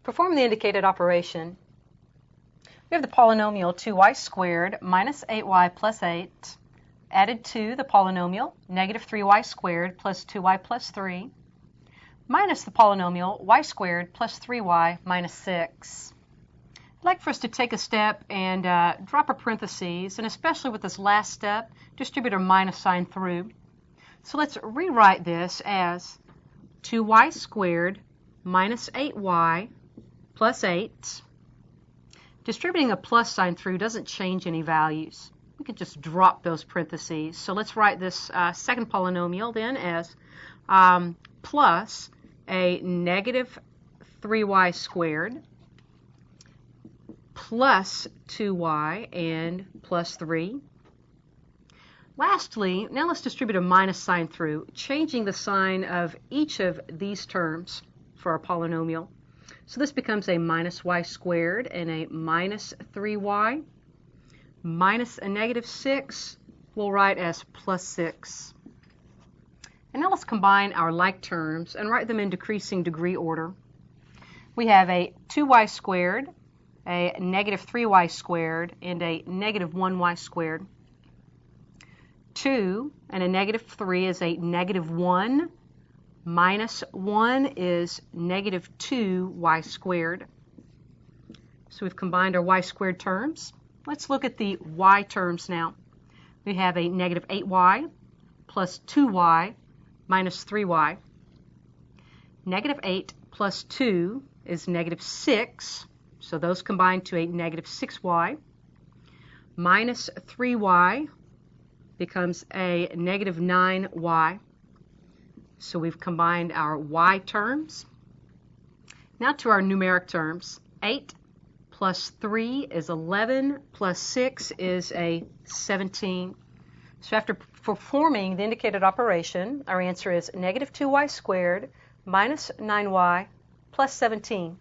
Perform the indicated operation. We have the polynomial 2y squared minus 8y plus 8 added to the polynomial negative 3y squared plus 2y plus 3 minus the polynomial y squared plus 3y minus 6. I'd like for us to take a step and drop a parentheses, and especially with this last step, distribute a minus sign through. So let's rewrite this as 2y squared minus 8y plus 8. Distributing a plus sign through doesn't change any values. We can just drop those parentheses. So let's write this second polynomial then as plus a negative 3y squared plus 2y and plus 3. Lastly, now let's distribute a minus sign through, changing the sign of each of these terms for our polynomial. So this becomes a minus y squared and a minus 3y minus a negative 6 we'll write as plus 6. And now let's combine our like terms and write them in decreasing degree order. We have a 2y squared, a negative 3y squared, and a negative 1y squared. 2 and a negative 3 is a negative 1. Minus 1 is negative 2y squared. So we've combined our y squared terms. Let's look at the y terms now. We have a negative 8y plus 2y minus 3y. Negative 8 plus 2 is negative 6, so those combine to a negative 6y. Minus 3y becomes a negative 9y. So we've combined our y terms. Now to our numeric terms. 8 plus 3 is 11, plus 6 is a 17. So after performing the indicated operation, our answer is negative 2y squared minus 9y plus 17.